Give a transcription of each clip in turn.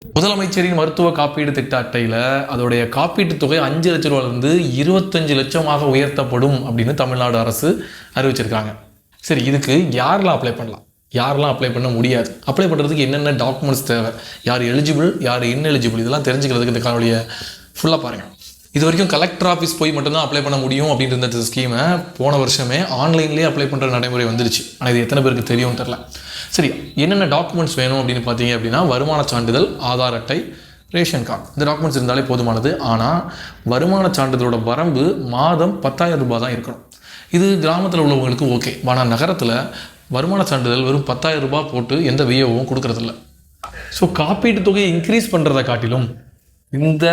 முதலமைச்சரின் மருத்துவ காப்பீடு திட்ட அட்டையில் அதோடைய காப்பீட்டு தொகை 5 லட்ச ரூபாயிலிருந்து 25 லட்சமாக உயர்த்தப்படும் அப்படின்னு தமிழ்நாடு அரசு அறிவிச்சிருக்காங்க. சரி, இதுக்கு யாரெல்லாம் அப்ளை பண்ணலாம், யாரெல்லாம் அப்ளை பண்ண முடியாது, அப்ளை பண்ணுறதுக்கு என்னென்ன டாக்குமெண்ட்ஸ் தேவை, யார் எலிஜிபிள் யார் இன்எலிஜிபிள், இதெல்லாம் தெரிஞ்சுக்கிறதுக்கு இந்த காணொலியை ஃபுல்லாக பாருங்கள். இது வரைக்கும் கலெக்டர் ஆஃபீஸ் போய் மட்டும்தான் அப்ளை பண்ண முடியும் அப்படின்ற இந்த ஸ்கீமை போன வருஷமே ஆன்லைன்லேயே அப்ளை பண்ணுற நடைமுறை வந்துருச்சு. ஆனால் இது எத்தனை பேருக்கு தெரியும்னு தெரில. சரி, என்னென்ன டாக்குமெண்ட்ஸ் வேணும் அப்படின்னு பார்த்தீங்க அப்படின்னா, வருமான சான்றிதழ், ஆதார் அட்டை, ரேஷன் கார்டு, இந்த டாக்குமெண்ட்ஸ் இருந்தாலே போதுமானது. ஆனால் வருமான சான்றிதழோட வரம்பு மாதம் 10,000 ரூபாய் தான் இருக்கணும். இது கிராமத்தில் உள்ளவங்களுக்கு ஓகே. ஆனால் நகரத்தில் வருமான சான்றிதழ் வெறும் 10,000 ரூபாய் போட்டு எந்த விஏவும் கொடுக்கறதில்ல. ஸோ காப்பீட்டு தொகையை இன்க்ரீஸ் பண்ணுறதை காட்டிலும் இந்த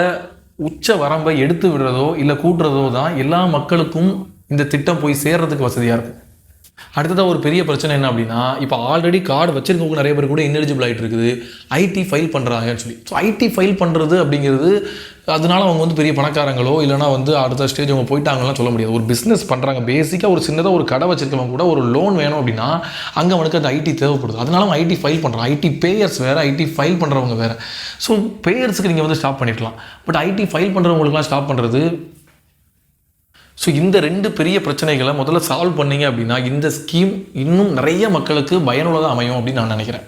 உச்ச வரம்பை எடுத்து விடுறதோ இல்லை கூட்டுறதோ தான் எல்லா மக்களுக்கும் இந்த திட்டம் போய் சேர்றதுக்கு வசதியாக இருக்கும். அடுத்ததாக ஒரு பெரிய பிரச்சனை என்ன அப்படின்னா, இப்போ ஆல்ரெடி கார்டு வச்சிருக்கவங்க நிறைய பேர் கூட இன்எலிஜிபிள் ஆகிட்டு இருக்குது, ஐடி ஃபைல் பண்ணுறாங்கன்னு சொல்லி. ஸோ ஐடி ஃபைல் பண்ணுறது அப்படிங்கிறது அதனால அவங்க வந்து பெரிய பணக்காரங்களோ இல்லைனா வந்து அடுத்த ஸ்டேஜ் அவங்க போயிட்டாங்கலாம் சொல்ல முடியாது. ஒரு பிஸ்னஸ் பண்ணுறாங்க, பேசிக்காக ஒரு சின்னதாக ஒரு கடை வச்சிருக்கவங்க கூட ஒரு லோன் வேணும் அப்படின்னா அங்கே அவனுக்கு அந்த ஐடி தேவைப்படுது. அதனால அவன் ஐடி ஃபைல் பண்ணுறான். ஐடி பேயர்ஸ் வேறு, ஐடி ஃபைல் பண்ணுறவங்க வேறு. ஸோ பேயர்ஸுக்கு நீங்கள் வந்து ஸ்டாப் பண்ணிடலாம், பட் ஐடி ஃபைல் பண்ணுறவங்களுக்குலாம் ஸ்டாப் பண்ணுறது. ஸோ இந்த 2 பெரிய பிரச்சனைகளை முதல்ல சால்வ் பண்ணிங்க அப்படின்னா இந்த ஸ்கீம் இன்னும் நிறைய மக்களுக்கு பயனுள்ளதாக அமையும் அப்படின்னு நான் நினைக்கிறேன்.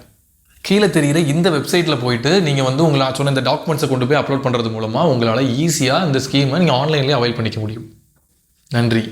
கீழே தெரிகிற இந்த வெப்சைட்டில் போயிட்டு நீங்கள் வந்து உங்களை சொன்ன இந்த டாக்குமெண்ட்ஸை கொண்டு போய் அப்லோட் பண்ணுறது மூலமாக உங்களால் ஈஸியாக இந்த ஸ்கீமை நீங்கள் ஆன்லைன்லேயே அவைல் பண்ணிக்க முடியும். நன்றி.